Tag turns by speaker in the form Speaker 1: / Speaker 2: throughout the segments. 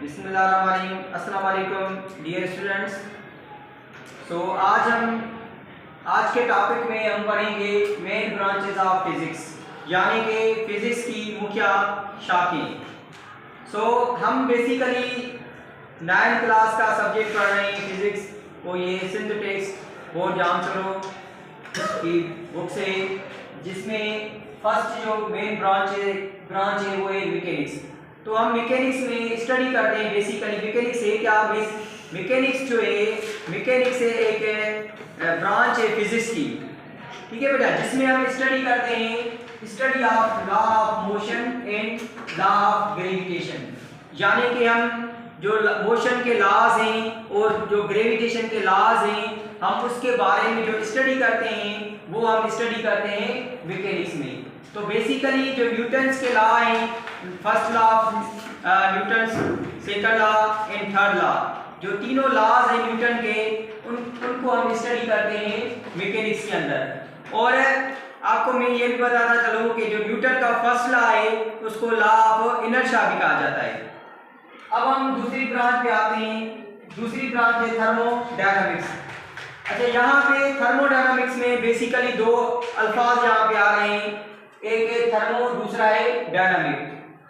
Speaker 1: बिस्मिल्लाहिर्रहमानिर्रहीम। अस्सलाम वालेकुम डियर स्टूडेंट्स। आज के टॉपिक में हम पढ़ेंगे मेन ब्रांचेस ऑफ फिज़िक्स, यानी कि फिज़िक्स की मुख्य शाखें। हम बेसिकली 9th क्लास का सब्जेक्ट पढ़ रहे हैं फिज़िक्स, वो ये सिंध टेक्स्ट बोर्ड जाम चलो की बुक से, जिसमें फर्स्ट जो मेन ब्रांच है वो है मैकेनिक्स। तो हम मैकेनिक्स में स्टडी करते हैं। बेसिकली मैकेनिक्स है क्या, मैकेनिक्स जो है मैकेनिक्स है एक ब्रांच है फिजिक्स की, ठीक है बेटा, जिसमें हम स्टडी करते हैं study of law of motion and law of gravitation, यानी कि हम जो मोशन के लॉज हैं और जो ग्रेविटेशन के लॉज हैं हम उसके बारे में जो स्टडी करते हैं वो हम स्टडी करते हैं मैकेनिक्स में। तो बेसिकली जो न्यूटन्स के लॉ हैं, first law of Newton's, second law and third law, जो तीनों लॉज हैं न्यूटन के, उनको हम स्टडी करते हैं मैकेनिक्स के अंदर। और आपको मैं ये भी बताना चलूँ कि जो न्यूटन का फर्स्ट लॉ है उसको लॉ ऑफ इनर्शिया भी कहा जाता है। अब हम दूसरी ब्रांच पे आते हैं। दूसरी ब्रांच है थर्मोडायनामिक्स। अच्छा, यहाँ पे थर्मोडायनामिक्स में बेसिकली दो अल्फाज यहाँ पे आ रहे हैं, एक है थर्मो, दूसरा है डायनामिक।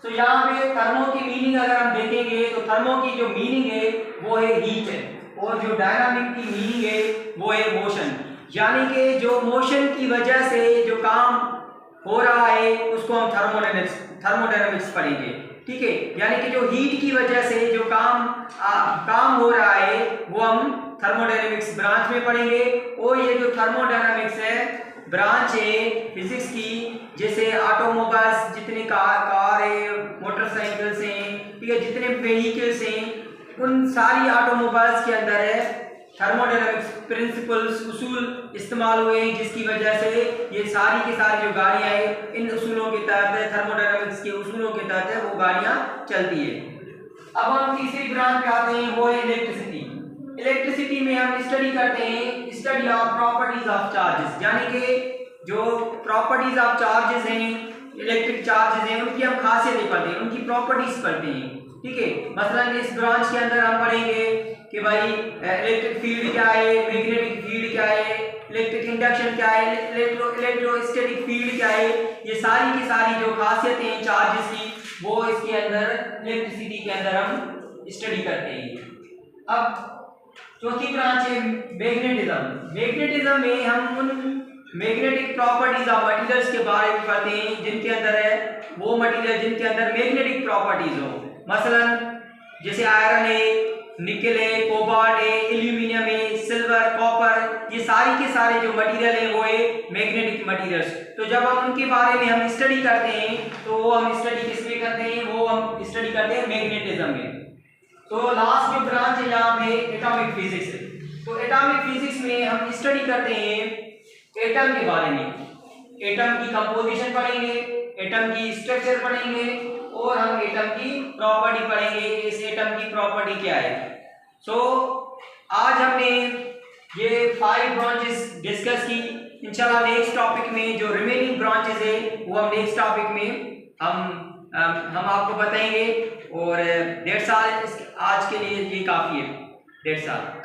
Speaker 1: तो यहाँ पे थर्मो की मीनिंग अगर हम देखेंगे तो थर्मो की जो मीनिंग है वो है हीट है, और जो डायनामिक की मीनिंग है वो है मोशन, यानी कि जो मोशन की वजह से जो काम हो रहा है उसको हम थर्मोडायनामिक्स पढ़ेंगे, ठीक है। यानी कि जो हीट की वजह से जो काम हो रहा है वो हम थर्मोडायनामिक्स ब्रांच में पढ़ेंगे। और ये जो थर्मोडायनामिक्स है ब्रांच है फिजिक्स की, जैसे ऑटोमोबाइल्स, जितने कार है, मोटरसाइकिल्स हैं, ठीक है, जितने व्हीकल्स हैं, उन सारी ऑटोमोबाइल्स के अंदर है थर्मोडायनामिक्स प्रिंसिपल्स, उसूल इस्तेमाल हुए हैं, जिसकी वजह से ये सारी की सारी जो गाड़ियां हैं इन उसूलों के तहत, थर्मोडायनामिक्स के उसूलों के तहत वो गाड़ियां चलती है। अब हम तीसरी ब्रांच पे आते हैं, वो है इलेक्ट्रिसिटी। इलेक्ट्रिसिटी में हम स्टडी करते हैं study of properties of charges, यानी कि जो प्रॉपर्टीज ऑफ चार्जेस हैं, इलेक्ट्रिक चार्जेस हैं, उनकी हम खासियतें पढ़ते हैं, उनकी प्रॉपर्टीज पढ़ते हैं, ठीक है। मसलन इस ब्रांच के अंदर हम पढ़ेंगे कि भाई इलेक्ट्रिक फील्ड क्या है, मैग्नेटिक फील्ड क्या है, इलेक्ट्रिक इंडक्शन क्या है, इलेक्ट्रोस्टैटिक फील्ड क्या है, ये सारी की सारी जो खासियतें हैं चार्जेस की वो इसके अंदर इलेक्ट्रिसिटी के अंदर हम स्टडी करते हैं। अब चौथी ब्रांच है मैग्नेटिज्म। मैग्नेटिज्म में हम उन मैग्नेटिक प्रॉपर्टीज ऑफ मटेरियल्स के बारे में पढ़ते हैं जिनके अंदर है वो मटेरियल जिनके अंदर मैग्नेटिक प्रॉपर्टीज हो, मसलन जैसे आयरन है, निकल है, कोबाल्ट है, एल्यूमिनियम है, सिल्वर, कॉपर, ये सारी के सारे जो मटेरियल है वो है मैग्नेटिक मटेरियल्स। तो जब हम उनके बारे में हम स्टडी करते हैं तो वो हम स्टडी किसमें करते हैं, वो हम स्टडी करते हैं मैग्नेटिज्म में। तो लास्ट जो ब्रांच है यहाँ पे एटॉमिक फिजिक्स है। तो एटॉमिक फिजिक्स में हम स्टडी करते हैं एटम के बारे में, एटम की कंपोजिशन पढ़ेंगे, एटम की स्ट्रक्चर पढ़ेंगे, और हम एटम की प्रॉपर्टी पढ़ेंगे कि इस एटम की प्रॉपर्टी क्या है। आज हमने ये 5 ब्रांचेस डिस्कस की। इंशाल्लाह नेक्स्ट टॉपिक में जो रिमेनिंग ब्रांचेस है वो हम नेक्स्ट टॉपिक में हम आपको बताएंगे। और 1.5 साल आज के लिए ये काफ़ी है, 1.5 साल।